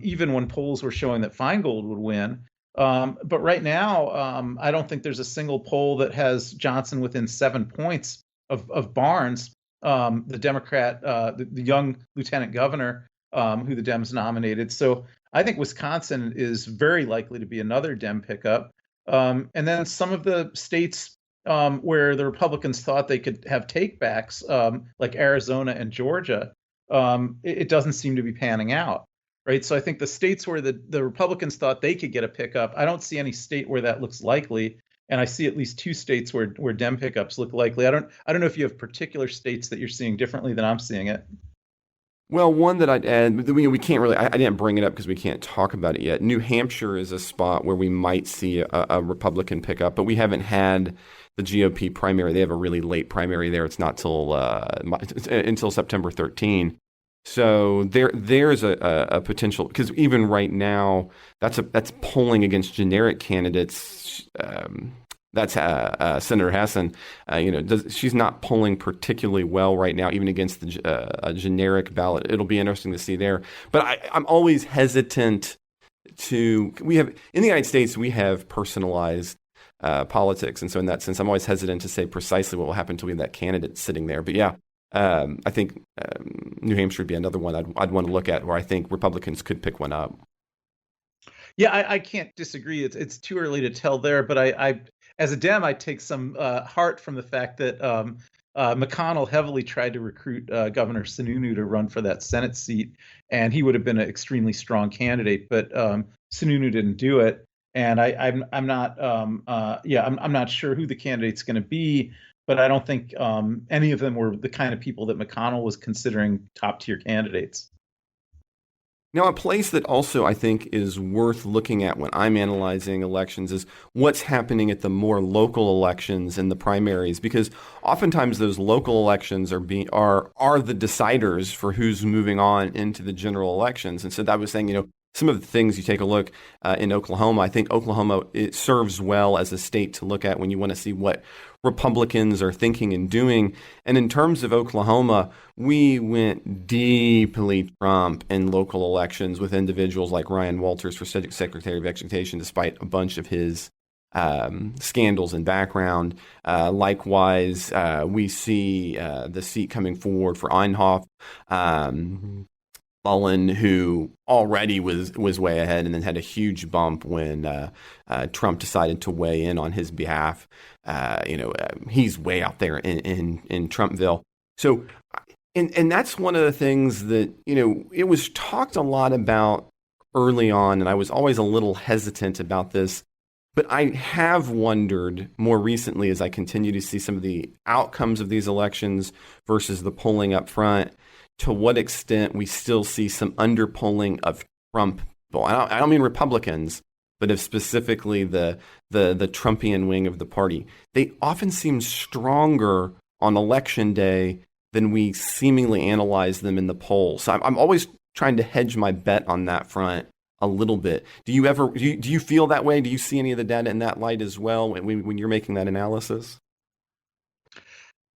S4: even when polls were showing that Feingold would win. But right now, I don't think there's a single poll that has Johnson within 7 points of Barnes, the Democrat, the young lieutenant governor who the Dems nominated. So I think Wisconsin is very likely to be another Dem pickup. And then some of the states where the Republicans thought they could have takebacks, like Arizona and Georgia, it doesn't seem to be panning out. Right. So I think the states where the Republicans thought they could get a pickup, I don't see any state where that looks likely. And I see at least 2 states where Dem pickups look likely. I don't know if you have particular states that you're seeing differently than I'm seeing it.
S3: Well, one that I'd add, we can't really, I didn't bring it up because we can't talk about it yet. New Hampshire is a spot where we might see a Republican pickup, but we haven't had the GOP primary. They have a really late primary there. It's not until September 13. So there's a potential, because even right now that's polling against generic candidates. That's Senator Hassan. She's not polling particularly well right now, even against a generic ballot. It'll be interesting to see there. But I'm always hesitant in the United States we have personalized politics, and so in that sense, I'm always hesitant to say precisely what will happen until we have that candidate sitting there. But yeah. I think New Hampshire would be another one I'd want to look at where I think Republicans could pick one up.
S4: Yeah, I can't disagree. It's too early to tell there, but I as a Dem, I take some heart from the fact that McConnell heavily tried to recruit Governor Sununu to run for that Senate seat, and he would have been an extremely strong candidate, but Sununu didn't do it. And I'm not sure who the candidate's going to be. But I don't think any of them were the kind of people that McConnell was considering top tier candidates.
S3: Now, a place that also I think is worth looking at when I'm analyzing elections is what's happening at the more local elections and the primaries, because oftentimes those local elections are the deciders for who's moving on into the general elections. And so that was saying, some of the things you take a look in Oklahoma, I think Oklahoma, it serves well as a state to look at when you want to see what Republicans are thinking and doing. And in terms of Oklahoma, we went deeply Trump in local elections with individuals like Ryan Walters for Secretary of Education, despite a bunch of his scandals and background. Likewise, we see the seat coming forward for Einhoff. Mullen, who already was way ahead and then had a huge bump when Trump decided to weigh in on his behalf. He's way out there in Trumpville. So, and that's one of the things that, it was talked a lot about early on, and I was always a little hesitant about this. But I have wondered more recently as I continue to see some of the outcomes of these elections versus the polling up front, to what extent we still see some underpolling of Trump. I don't mean Republicans, but of specifically the Trumpian wing of the party. They often seem stronger on election day than we seemingly analyze them in the polls. So I'm always trying to hedge my bet on that front a little bit. Do you feel that way? Do you see any of the data in that light as well when you're making that analysis?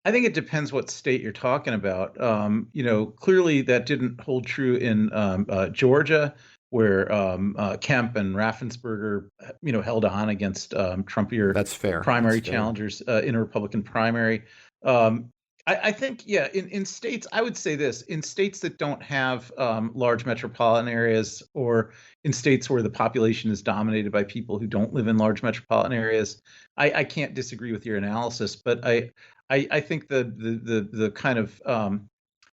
S4: I think it depends what state you're talking about. Clearly that didn't hold true in Georgia, where Kemp and Raffensperger, held on against Trumpier
S3: That's fair.
S4: primary
S3: That's fair.
S4: challengers in a Republican primary. Um, I think, yeah, in states, I would say this: in states that don't have large metropolitan areas, or in states where the population is dominated by people who don't live in large metropolitan areas, I can't disagree with your analysis, but I think the kind of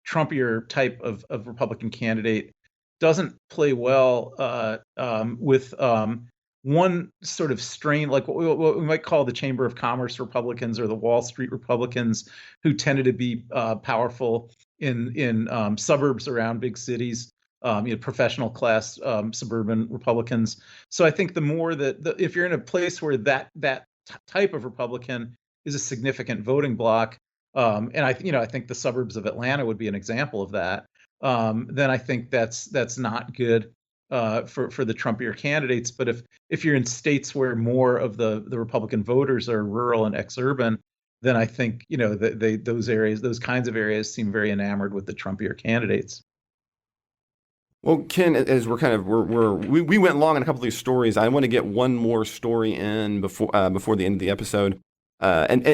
S4: Trumpier type of Republican candidate doesn't play well with one sort of strain, like what we might call the Chamber of Commerce Republicans or the Wall Street Republicans, who tended to be powerful in suburbs around big cities. Professional class suburban Republicans. So I think the more that if you're in a place where that type of Republican is a significant voting bloc, and I think the suburbs of Atlanta would be an example of that. Then I think that's not good for the Trumpier candidates. But if you're in states where more of the Republican voters are rural and exurban, then I think those kinds of areas seem very enamored with the Trumpier candidates.
S3: Well, Ken, as we went long on a couple of these stories. I want to get one more story in before the end of the episode, and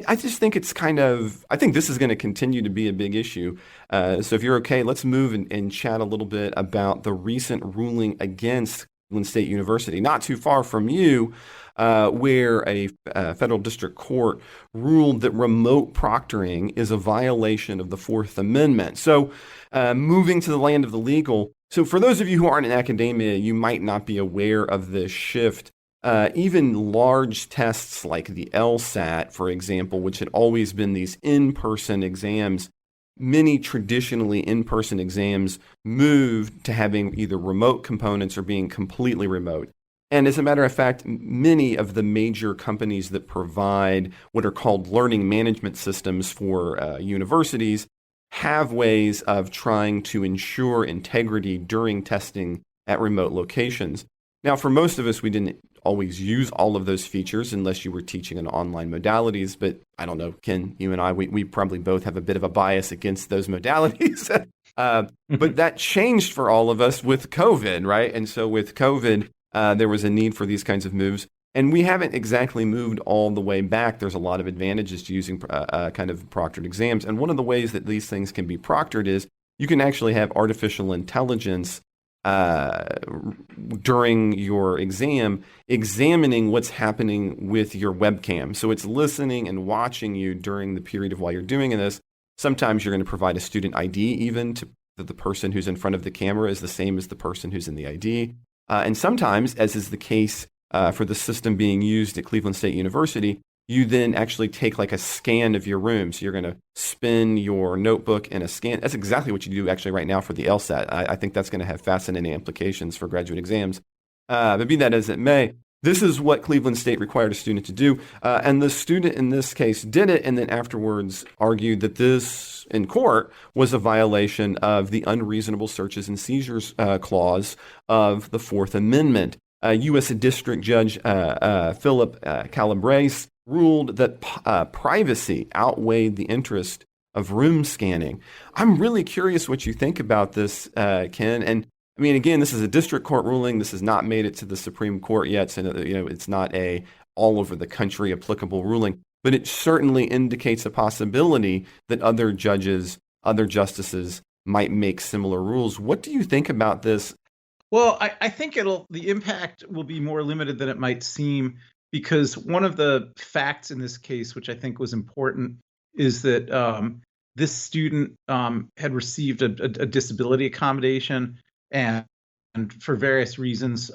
S3: I just think I think this is going to continue to be a big issue. So if you're okay, let's move and chat a little bit about the recent ruling against Cleveland State University, not too far from you, where a federal district court ruled that remote proctoring is a violation of the Fourth Amendment. So, moving to the land of the legal. So, for those of you who aren't in academia, you might not be aware of this shift. Even large tests like the LSAT, for example, which had always been these in-person exams, many traditionally in-person exams moved to having either remote components or being completely remote. And as a matter of fact, many of the major companies that provide what are called learning management systems for universities have ways of trying to ensure integrity during testing at remote locations. Now, for most of us, we didn't always use all of those features unless you were teaching in online modalities. But I don't know, Ken, you and I, we probably both have a bit of a bias against those modalities. But that changed for all of us with COVID, right? And so with COVID, there was a need for these kinds of moves. And we haven't exactly moved all the way back. There's a lot of advantages to using kind of proctored exams. And one of the ways that these things can be proctored is you can actually have artificial intelligence during your exam, examining what's happening with your webcam. So it's listening and watching you during the period of while you're doing this. Sometimes you're going to provide a student ID even that the person who's in front of the camera is the same as the person who's in the ID. And sometimes, as is the case for the system being used at Cleveland State University, you then actually take like a scan of your room. So you're going to spin your notebook in a scan. That's exactly what you do actually right now for the LSAT. I think that's going to have fascinating implications for graduate exams. But be that as it may, this is what Cleveland State required a student to do. And the student in this case did it and then afterwards argued that this in court was a violation of the unreasonable searches and seizures clause of the Fourth Amendment. U.S. District Judge Philip Calabrese ruled that privacy outweighed the interest of room scanning. I'm really curious what you think about this, Ken. And I mean, again, this is a district court ruling. This has not made it to the Supreme Court yet, so it's not a all over the country applicable ruling. But it certainly indicates a possibility that other judges, other justices might make similar rules. What do you think about this?
S4: Well, I think the impact will be more limited than it might seem, because one of the facts in this case, which I think was important, is that this student had received a disability accommodation, and for various reasons,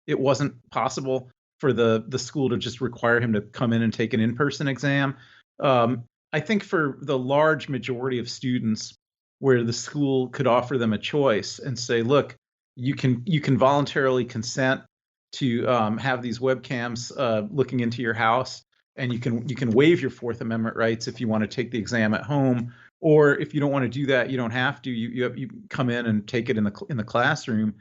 S4: it wasn't possible for the school to just require him to come in and take an in-person exam. I think for the large majority of students, where the school could offer them a choice and say, look, you can voluntarily consent to have these webcams looking into your house, and you can waive your Fourth Amendment rights if you want to take the exam at home, Or if you don't want to do that, you don't have to. You come in and take it in the classroom.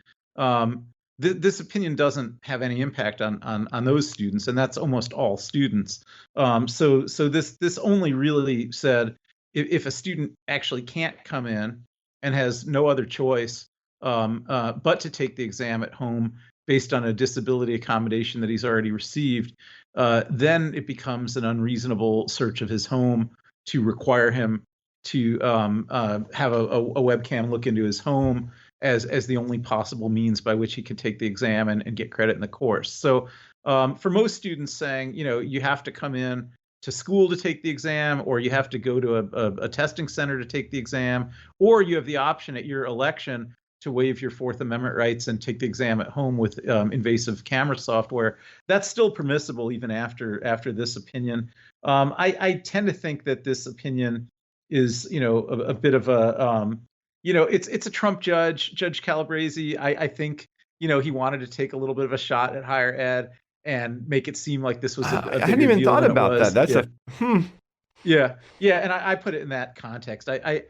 S4: This opinion doesn't have any impact on those students, and that's almost all students. So this only really said if a student actually can't come in and has no other choice but to take the exam at home based on a disability accommodation that he's already received, then it becomes an unreasonable search of his home to require him to have a webcam look into his home as the only possible means by which he could take the exam and get credit in the course. So for most students saying, you have to come in to school to take the exam, or you have to go to a testing center to take the exam, or you have the option at your election to waive your Fourth Amendment rights and take the exam at home with invasive camera software. That's still permissible even after this opinion. I tend to think that this opinion is, a bit of a, it's a Trump judge, Judge Calabresi. I think, he wanted to take a little bit of a shot at higher ed and make it seem like this was a
S3: I
S4: bigger
S3: hadn't even
S4: deal
S3: thought
S4: than it
S3: about
S4: was.
S3: that. That's
S4: Yeah. Yeah, and I put it in that context. I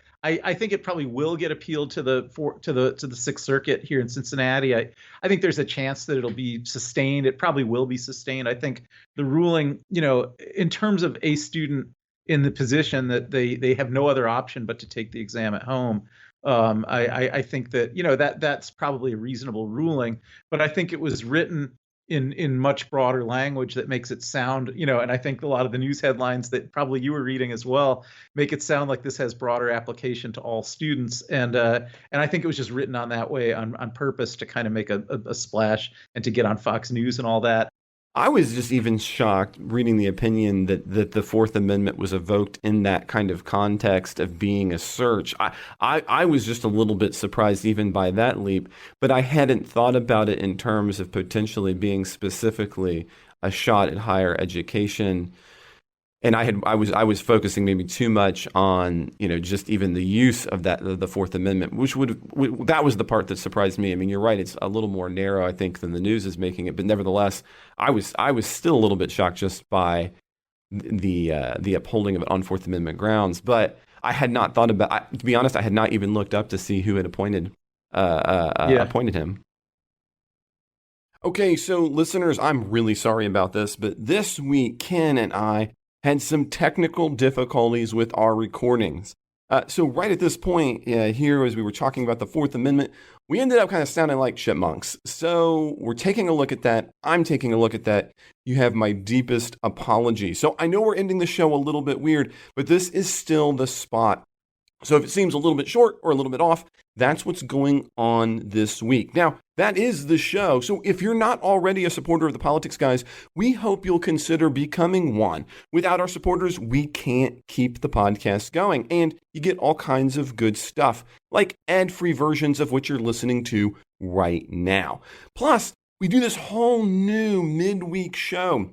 S4: think it probably will get appealed to the Sixth Circuit here in Cincinnati. I think there's a chance that it'll be sustained. It probably will be sustained. I think the ruling, in terms of a student in the position that they have no other option but to take the exam at home. I think that that's probably a reasonable ruling, but I think it was written in much broader language that makes it sound, and I think a lot of the news headlines that probably you were reading as well make it sound like this has broader application to all students. And I think it was just written on that way on purpose to kind of make a splash and to get on Fox News and all that.
S3: I was just even shocked reading the opinion that the Fourth Amendment was evoked in that kind of context of being a search. I was just a little bit surprised even by that leap, but I hadn't thought about it in terms of potentially being specifically a shot at higher education. And I was focusing maybe too much on, just even the use of the Fourth Amendment, which that was the part that surprised me. I mean, you're right; it's a little more narrow, I think, than the news is making it. But nevertheless, I was still a little bit shocked just by the upholding of it on Fourth Amendment grounds. But I had not thought about, to be honest, I had not even looked up to see who had appointed him. Okay, so listeners, I'm really sorry about this, but this week Ken and I had some technical difficulties with our recordings. So right at this point here, as we were talking about the Fourth Amendment, we ended up kind of sounding like chipmunks. So we're taking a look at that. I'm taking a look at that. You have my deepest apology. So I know we're ending the show a little bit weird, but this is still the spot. So if it seems a little bit short or a little bit off, that's what's going on this week. Now, that is the show. So if you're not already a supporter of the Politics Guys, we hope you'll consider becoming one. Without our supporters, we can't keep the podcast going. And you get all kinds of good stuff, like ad-free versions of what you're listening to right now. Plus, we do this whole new midweek show.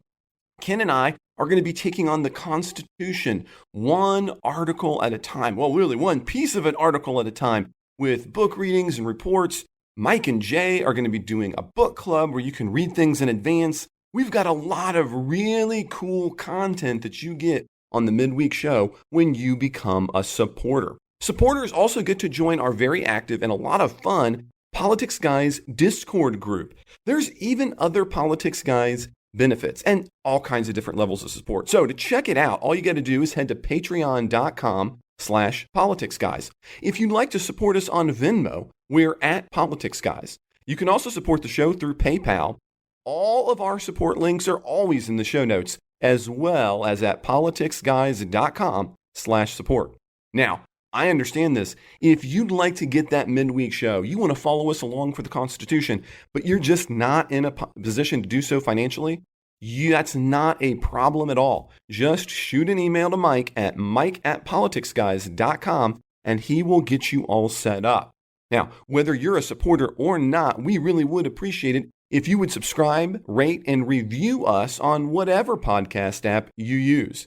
S3: Ken and I are going to be taking on the Constitution one article at a time. Well, really one piece of an article at a time with book readings and reports. Mike and Jay are going to be doing a book club where you can read things in advance. We've got a lot of really cool content that you get on the midweek show when you become a supporter. Supporters also get to join our very active and a lot of fun Politics Guys Discord group. There's even other Politics Guys benefits and all kinds of different levels of support. So to check it out, all you got to do is head to patreon.com/politicsguys. If you'd like to support us on Venmo, we're at Politics Guys. You can also support the show through PayPal. All of our support links are always in the show notes, as well as at politicsguys.com/support. Now, I understand this. If you'd like to get that midweek show, you want to follow us along for the Constitution, but you're just not in a position to do so financially, that's not a problem at all. Just shoot an email to mike@politicsguys.com and he will get you all set up. Now, whether you're a supporter or not, we really would appreciate it if you would subscribe, rate, and review us on whatever podcast app you use.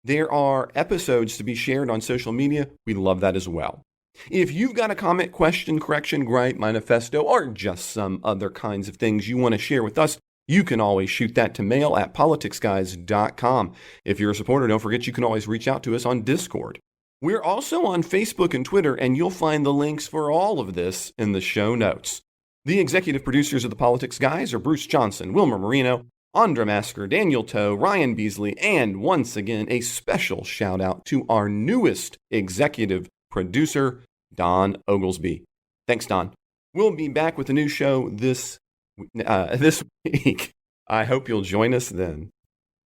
S3: There are episodes to be shared on social media. We love that as well. If you've got a comment, question, correction, gripe, manifesto, or just some other kinds of things you want to share with us, you can always shoot that to mail@politicsguys.com. If you're a supporter, don't forget you can always reach out to us on Discord. We're also on Facebook and Twitter, and you'll find the links for all of this in the show notes. The executive producers of the Politics Guys are Bruce Johnson, Wilmer Marino, Andra Masker, Daniel Toe, Ryan Beasley, and once again, a special shout out to our newest executive producer, Don Oglesby. Thanks, Don. We'll be back with a new show this week. I hope you'll join us then.